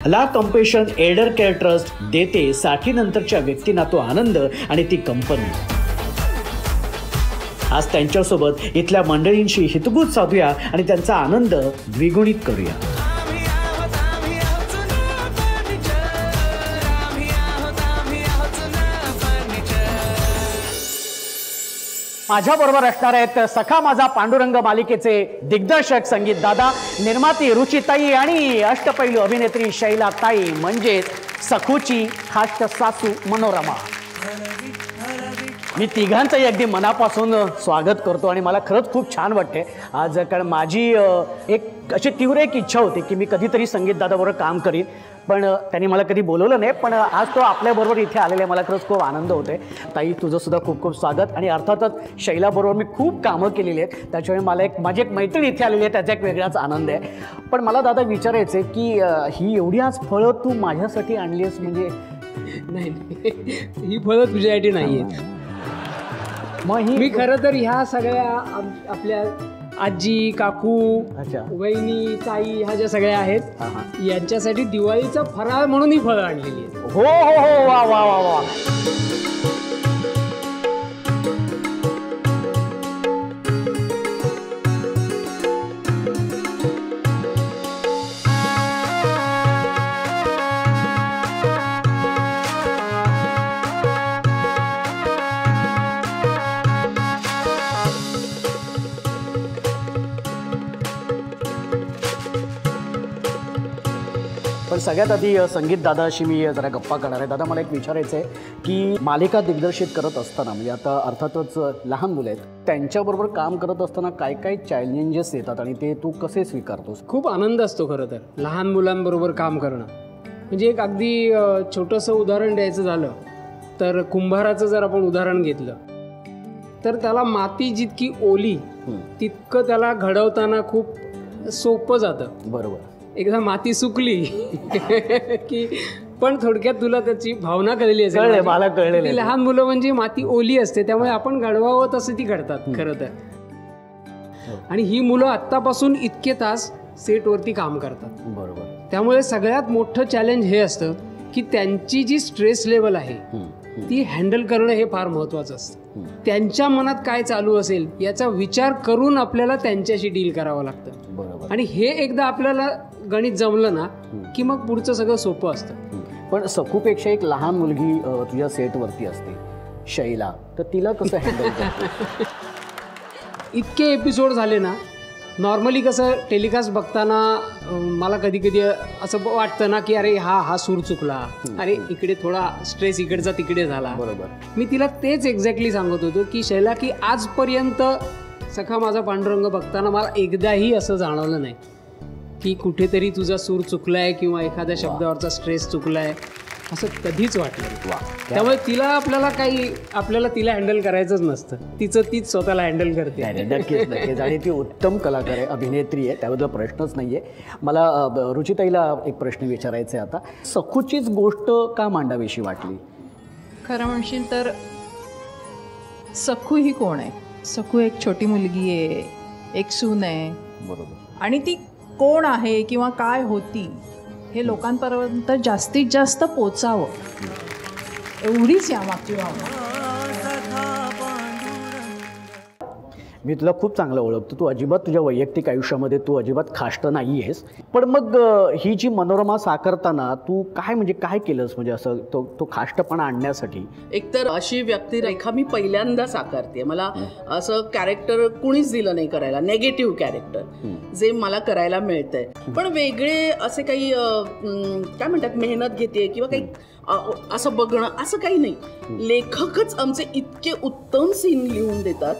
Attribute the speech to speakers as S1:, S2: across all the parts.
S1: ला compassion Elder care trust देते 60 नंतरच्या व्यक्तींना तो आनंद आणि ती कंपनी। आज त्यांच्यासोबत इथल्या मंडळींशी हितगुज साधूया आणि त्यांचा आनंद द्विगुणित करूया। माझ्या बरोबर असणार आहेत सखा माझा पांडुरंग मालिकेचे दिग्दर्शक संगीत दादा, निर्माती रुचिताई आणि अष्टपैलू अभिनेत्री शैला ताई, म्हणजे सखूची खास सासू मनोरमा। मी तिघांचंही अगदी मनापासून स्वागत करतो आणि मला खरंच खूप छान वाटते आज, कारण माझी एक अशी तीव्र इच्छा होती की मी कधीतरी संगीत दादाबरोबर काम करीन, पण त्यांनी मला कधी बोलवलं नाही, पण आज तो आपल्याबरोबर इथे आलेला आहे, मला खरंच खूप आनंद होतोय। ताई तुझं सुद्धा खूप खूप स्वागत। आणि अर्थातच शैलाबरोबर मी खूप कामं केलेली आहेत, त्याच्यामुळे माझी एक मैत्रीण इथे आलेली आहे, त्याचा एक वेगळाच आनंद आहे। पण मला दादा विचारायचं आहे की ही एवढी आज फळं तू माझ्यासाठी आणली आहेस, म्हणजे
S2: नाही ही फळं तुझ्यासाठी नाही आहेत, मग मी खरं तर ह्या सगळ्या आपल्या आजी काकू वहिनी ताई ह्या ज्या सगळ्या आहेत यांच्यासाठी दिवाळीचा फराळ म्हणून ही फळं आणलेली आहेत।
S1: हो हो हो, वा वा वा वा। पण सगळ्यात आधी संगीत दादाशी मी जरा गप्पा करणार आहे। दादा मला एक विचारायचं आहे की मालिका दिग्दर्शित करत असताना, म्हणजे आता अर्थातच लहान मुलं आहेत, त्यांच्याबरोबर काम करत असताना काय काय चॅलेंजेस येतात आणि ते तू कसे स्वीकारतोस?
S2: खूप आनंद असतो खरं तर लहान मुलांबरोबर काम करणं। म्हणजे एक अगदी छोटंसं उदाहरण द्यायचं झालं तर कुंभाराचं जर आपण उदाहरण घेतलं तर त्याला माती जितकी ओली तितकं त्याला घडवताना खूप सोपं जातं।
S1: बरोबर,
S2: एकदा माती सुकली की पण थोडक्यात तुला त्याची भावना कळली असेल,
S1: मला कळलेली
S2: लहान मुलं म्हणजे माती ओली असते, त्यामुळे आपण घडवावं तसं ती घडतात खरं तर। आणि ही मुलं आत्तापासून इतके तास सेटवरती काम करतात,
S1: बरोबर।
S2: त्यामुळे सगळ्यात मोठं चॅलेंज हे असतं की त्यांची जी स्ट्रेस लेवल आहे ती हँडल करणं हे फार महत्त्वाचं असतं। त्यांच्या मनात काय चालू असेल याचा विचार करून आपल्याला त्यांच्याशी डील करावं लागतं, बरोबर। आणि हे एकदा आपल्याला गणित जमलं ना की मग पुढचं सगळं सोपं असतं।
S1: पण सखूपेक्षा एक लहान मुलगी तुझ्या सेटवरती असते, शैला, तर तिला कसं हँडल करतो?
S2: इतके एपिसोड झाले ना, नॉर्मली कसं टेलिकास्ट बघताना मला कधी कधी असं वाटतं ना की अरे हा सूर चुकला, अरे इकडे थोडा स्ट्रेस इकडचा तिकडे झाला,
S1: बरोबर।
S2: मी तिला तेच एक्झॅक्टली सांगत होतो की शैला की आजपर्यंत सखा माझा पांडुरंग बघताना मला एकदाही असं जाणवलं नाही की कुठेतरी तुझा सूर चुकलाय किंवा एखाद्या शब्दावरचा स्ट्रेस चुकलाय, असं कधीच वाटलं। त्यामुळे आपल्याला तिला हँडल करायचंच नसतं, तीच स्वतःला हँडल करते।
S1: नक्कीच नक्कीच, आणि ती उत्तम कलाकार आहे, अभिनेत्री आहे, त्याबद्दल प्रश्नच नाही आहे। मला रुचिताईला एक प्रश्न विचारायचा आहे आता, सखूचीच गोष्ट का मांडावीशी वाटली?
S3: खरं म्हणशील तर सखू ही कोण आहे? सखू एक छोटी मुलगी आहे, एक सून आहे,
S1: बरोबर।
S3: आणि ती कोण आहे किंवा काय होती हे लोकांपर्यंत जास्तीत जास्त पोचावं एवढीच यामागची भावना।
S1: मी तुला खूप चांगलं ओळखतो, तू अजिबात तुझ्या वैयक्तिक आयुष्यामध्ये तू अजिबात खाष्ट नाही आहेस, पण मग ही जी मनोरमा साकारताना तू काय केलंस, म्हणजे असं तो खाष्टपणा आणण्यासाठी?
S4: एकतर अशी व्यक्तिरेखा मी पहिल्यांदा साकारते, मला असं कॅरेक्टर कुणीच दिलं नाही करायला, नेगेटिव्ह कॅरेक्टर जे मला करायला मिळतंय, पण वेगळे असे काही काय म्हणतात मेहनत घेते किंवा काही असं बघणं असं काही नाही। लेखकच आमचे इतके उत्तम सीन लिहून देतात,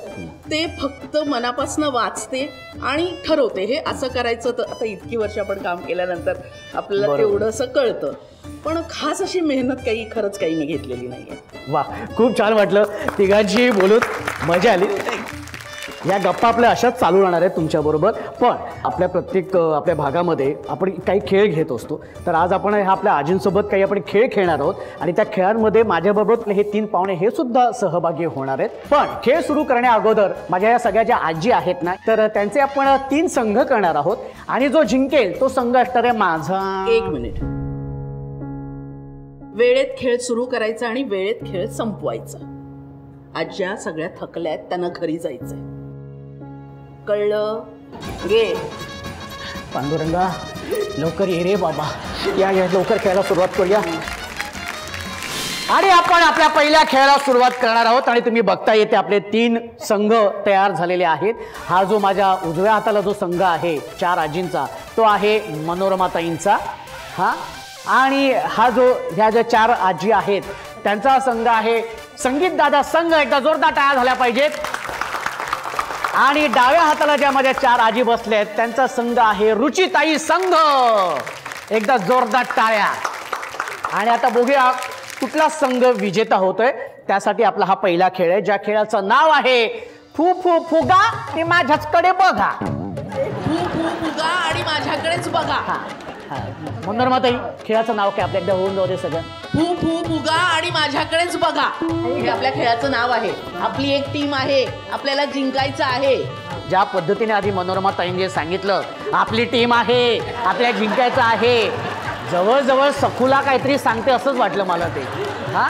S4: ते फक्त मनापासून वाचते आणि ठरवते हे असं करायचं। तर आता इतकी वर्ष आपण काम केल्यानंतर आपल्याला तेवढंसं कळतं, पण खास अशी मेहनत खरंच काही मी घेतलेली नाहीये।
S1: वा, खूप छान वाटलं, तिघांची बोलून मजा आली। या गप्पा आपल्या अशाच चालू राहणार आहेत तुमच्याबरोबर, पण आपल्या भागामध्ये आपण काही खेळ घेत असतो, तर आज आपण आपल्या आजींसोबत काही आपण खेळ खेळणार आहोत आणि त्या खेळांमध्ये माझ्याबरोबर हे 3 पाहुणे हे सुद्धा सहभागी होणार आहेत। पण खेळ सुरू करण्या अगोदर माझ्या या सगळ्या ज्या आजी आहेत ना, तर त्यांचे आपण 3 संघ करणार आहोत आणि जो जिंकेल तो संघ असणार आहे माझा।
S4: एक मिनिट, वेळेत खेळ सुरू करायचा आणि वेळेत खेळ संपवायचा. आज्या सगळ्या थकल्यात, त्यांना घरी जायचंय. कळलं? गे.
S1: पांडुरंगा लवकर ये रे बाबा. या लवकर खेळायला सुरुवात करूया. आणि आपण आपल्या पहिल्या खेळाला सुरुवात करणार आहोत. आणि तुम्ही बघता येते आपले 3 संघ तयार झालेले आहेत. हा जो माझ्या उजव्या हाताला जो संघ आहे 4 आजींचा, तो आहे मनोरमाताईंचा. हा, आणि हा जो ह्या ज्या 4 आजी आहेत त्यांचा संघ आहे संगीत दादा संघ. एकदा जोरदार टाळ्या झाल्या पाहिजेत. आणि डाव्या हाताला ज्या माझ्या 4 आजी बसल्या आहेत त्यांचा संघ आहे रुचिताई संघ. एकदा जोरदार टाळ्या. आणि आता बघूया कुठला संघ विजेता होतोय. त्यासाठी आपला हा पहिला खेळ आहे, ज्या खेळाचं नाव आहे फू फू फुगा आणि माझ्याचकडे बघा.
S4: फू फू फुगा आणि माझ्याकडेच बघा.
S1: मनोरमाताई खेळाचं नाव काय आपल्या एकदा होऊन जाऊ दे सगळं.
S4: फू फू फुगा आणि माझ्याकडेच बघा हे आपल्या खेळाचं नाव आहे. आपली एक टीम आहे, आपल्याला जिंकायचं आहे.
S1: ज्या पद्धतीने आधी मनोरमाताईंनी जे सांगितलं आपली टीम आहे, आपल्याला जिंकायचं आहे, जवळजवळ सखूला काहीतरी सांगते असंच वाटलं मला ते. हां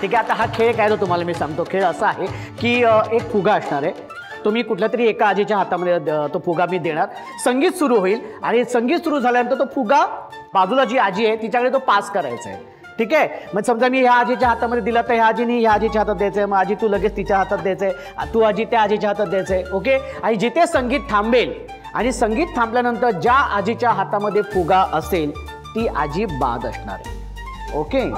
S1: ठीक आहे. आता हा खेळ काय तो तुम्हाला मी सांगतो. खेळ असा आहे की एक फुगा असणार आहे. तुम्ही कुठल्या तरी एका आजीच्या हातामध्ये तो फुगा मी देणार. संगीत सुरू होईल आणि संगीत सुरू झाल्यानंतर तो फुगा बाजूला जी आजी आहे तिच्याकडे तो पास करायचा आहे. ठीक आहे. मग समजा मी ह्या आजीच्या हातामध्ये दिला तर ह्या आजीने ह्या आजीच्या हातात द्यायचं आहे. मग आजी तू लगेच तिच्या हातात द्यायचं आहे, तू आजी त्या आजीच्या हातात द्यायचं आहे. ओके. आणि जिथे संगीत थांबेल आणि संगीत थांबल्यानंतर ज्या आजीच्या हातामध्ये फुगा असेल ती आजी बाद असणार आहे. ओके.